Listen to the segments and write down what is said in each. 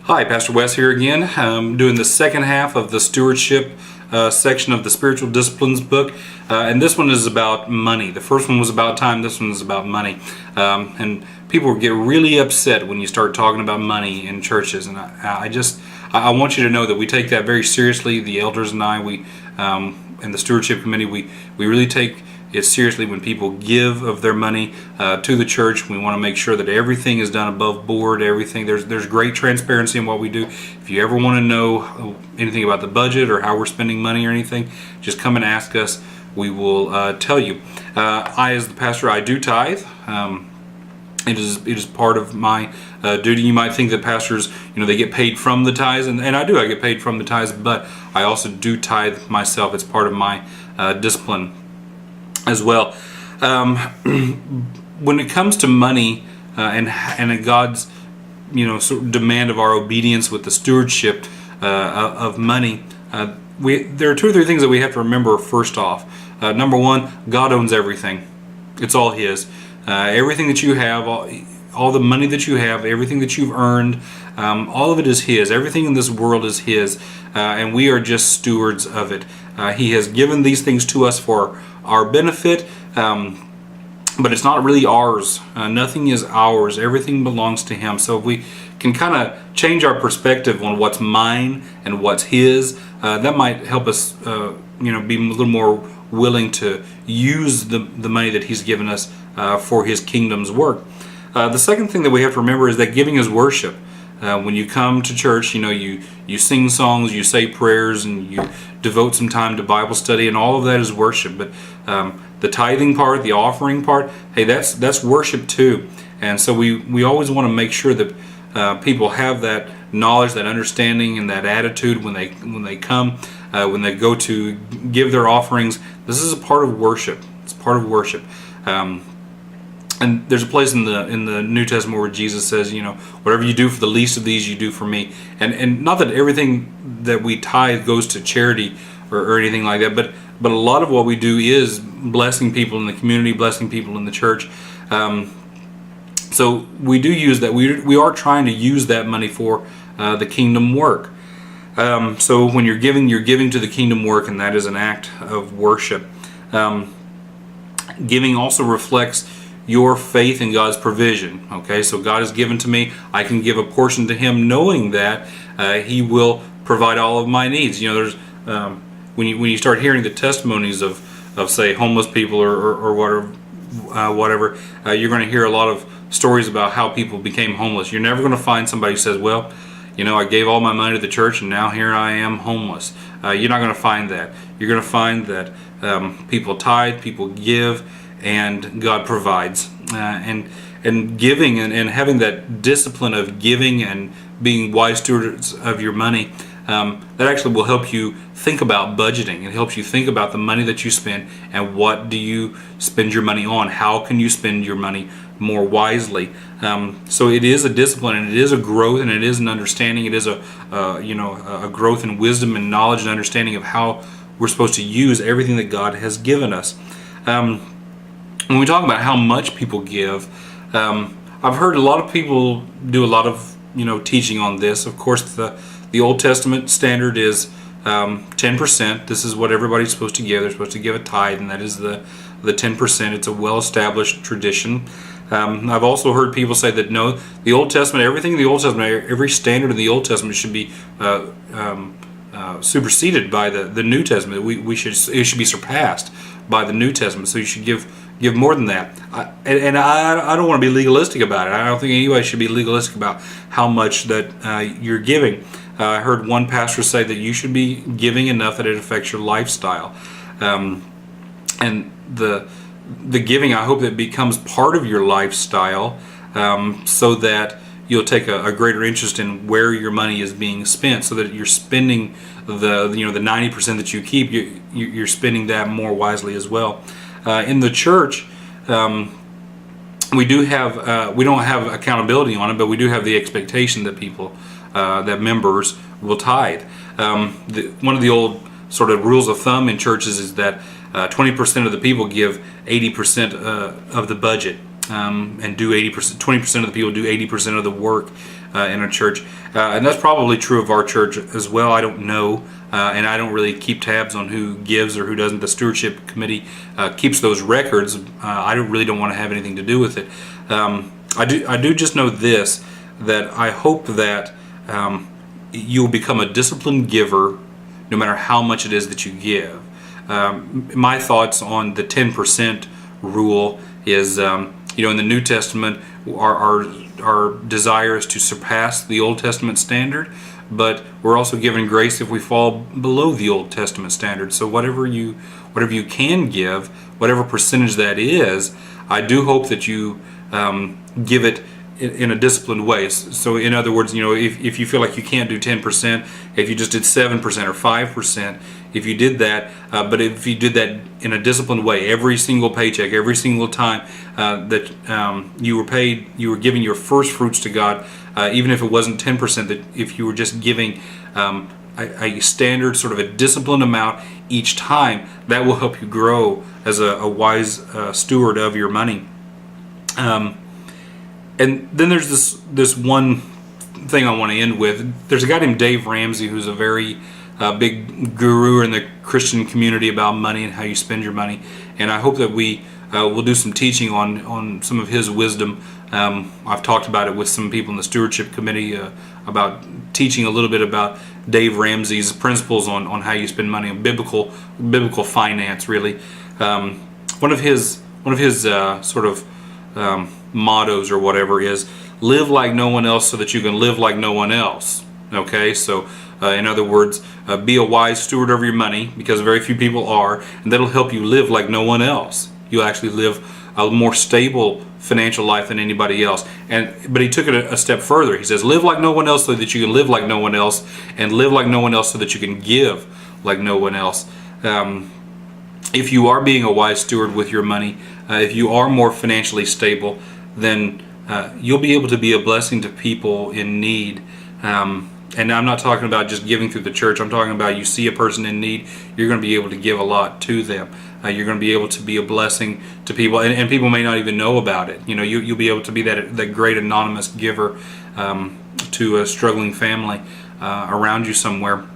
Hi, Pastor Wes here again. Doing the second half of the stewardship section of the spiritual disciplines book, and this one is about money. The first one was about time. This one is about money, and people get really upset when you start talking about money in churches. And I want you to know that we take that very seriously. The elders and I, and the stewardship committee, we really take it seriously when people give of their money to the church. We want to make sure that everything is done above board. Everything there's great transparency in what we do. If you ever want to know anything about the budget or how we're spending money or anything, just come and ask us. We will tell you. I, as the pastor, I do tithe. It is part of my duty. You might think that pastors, they get paid from the tithes, and I do. I get paid from the tithes, but I also do tithe myself. It's part of my discipline as well. When it comes to money and God's sort of demand of our obedience with the stewardship of money, there are two or three things that we have to remember. First off, number one, God owns everything. It's all His. Everything that you have, all the money that you have, everything that you've earned, all of it is His. Everything in this world is His, and we are just stewards of it. He has given these things to us for our benefit, but it's not really ours. Nothing is ours. Everything belongs to Him. So if we can kind of change our perspective on what's mine and what's His, that might help us be a little more willing to use the money that He's given us for His kingdom's work. The second thing that we have to remember is that giving is worship. When you come to church, you sing songs, you say prayers, and you devote some time to Bible study, and all of that is worship. But the tithing part, the offering part, hey, that's worship too. And so we always want to make sure that people have that knowledge, that understanding, and that attitude when they come, when they go to give their offerings. This is a part of worship. It's part of worship. And there's a place in the New Testament where Jesus says, whatever you do for the least of these, you do for me. And not that everything that we tithe goes to charity or anything like that, but a lot of what we do is blessing people in the community, blessing people in the church. So we do use that. We are trying to use that money for the kingdom work. So when you're giving to the kingdom work, and that is an act of worship. Giving also reflects your faith in God's provision. Okay, so God has given to me. I can give a portion to Him, knowing that He will provide all of my needs. There's when you start hearing the testimonies of say homeless people or whatever, you're going to hear a lot of stories about how people became homeless. You're never going to find somebody who says, well, I gave all my money to the church and now here I am homeless. You're not going to find that. You're going to find that people tithe, people give, and God provides. And giving and having that discipline of giving and being wise stewards of your money, that actually will help you think about budgeting. It helps you think about the money that you spend and what do you spend your money on. How can you spend your money more wisely? So it is a discipline, and it is a growth, and it is an understanding. It is a growth in wisdom and knowledge and understanding of how we're supposed to use everything that God has given us. When we talk about how much people give, I've heard a lot of people do a lot of teaching on this. Of course, the Old Testament standard is 10%. This is what everybody's supposed to give. They're supposed to give a tithe, and that is the 10%. It's a well-established tradition. I've also heard people say that no, the Old Testament, everything in the Old Testament, every standard in the Old Testament should be superseded by the New Testament. It should be surpassed by the New Testament. So you should give more than that. I don't want to be legalistic about it. I don't think anybody should be legalistic about how much that you're giving. I heard one pastor say that you should be giving enough that it affects your lifestyle. And the giving, I hope that becomes part of your lifestyle, so that you'll take a greater interest in where your money is being spent, so that you're spending the 90% that you keep, you're spending that more wisely as well. In the church, we don't have accountability on it, but we do have the expectation that that members will tithe. One of the old sort of rules of thumb in churches is that 20% of the people give 80% of the budget. and do 80%, 20% of the people do 80% of the work in a church. And that's probably true of our church as well. I don't know. And I don't really keep tabs on who gives or who doesn't. The stewardship committee keeps those records. I really don't want to have anything to do with it. I do just know this, that I hope that you'll become a disciplined giver no matter how much it is that you give. My thoughts on the 10% rule is, in the New Testament, our desire is to surpass the Old Testament standard, but we're also given grace if we fall below the Old Testament standard. So whatever you can give, whatever percentage that is, I do hope that you give it in a disciplined way. So in other words, if you feel like you can't do 10%, if you just did 7% or 5%, if you did that, but if you did that in a disciplined way, every single paycheck, every single time that you were paid, you were giving your first fruits to God, even if it wasn't 10%, that if you were just giving a standard, sort of a disciplined amount each time, that will help you grow as a wise steward of your money. And then there's this one thing I want to end with. There's a guy named Dave Ramsey who's a very big guru in the Christian community about money and how you spend your money. And I hope that we will do some teaching on some of his wisdom. I've talked about it with some people in the stewardship committee about teaching a little bit about Dave Ramsey's principles on how you spend money, on biblical finance, really. One of his sort of mottos or whatever is live like no one else so that you can live like no one else. Okay, so in other words, be a wise steward of your money, because very few people are, and that'll help you live like no one else. You'll actually live a more stable financial life than anybody else. But he took it a step further. He says, live like no one else so that you can live like no one else, and live like no one else so that you can give like no one else. If you are being a wise steward with your money, if you are more financially stable, then you'll be able to be a blessing to people in need. And I'm not talking about just giving through the church. I'm talking about you see a person in need, you're going to be able to give a lot to them. You're going to be able to be a blessing to people, and people may not even know about it. You'll be able to be that great anonymous giver to a struggling family around you somewhere.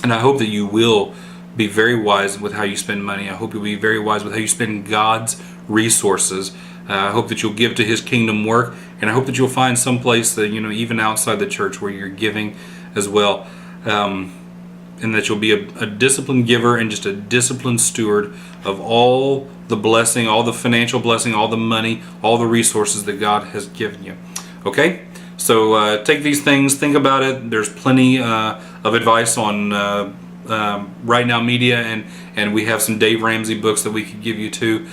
And I hope that you will be very wise with how you spend money. I hope you'll be very wise with how you spend God's resources. I hope that you'll give to His kingdom work, and I hope that you'll find some place that, even outside the church, where you're giving as well, and that you'll be a disciplined giver and just a disciplined steward of all the blessing, all the financial blessing, all the money, all the resources that God has given you. Okay? So take these things, think about it. There's plenty of advice on Right Now Media, and we have some Dave Ramsey books that we could give you too.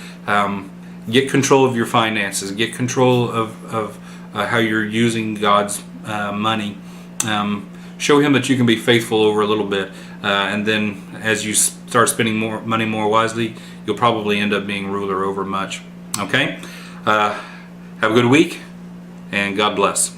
Get control of your finances. Get control of how you're using God's money. Show Him that you can be faithful over a little bit, and then as you start spending more money more wisely, you'll probably end up being ruler over much. Okay? Have a good week, and God bless.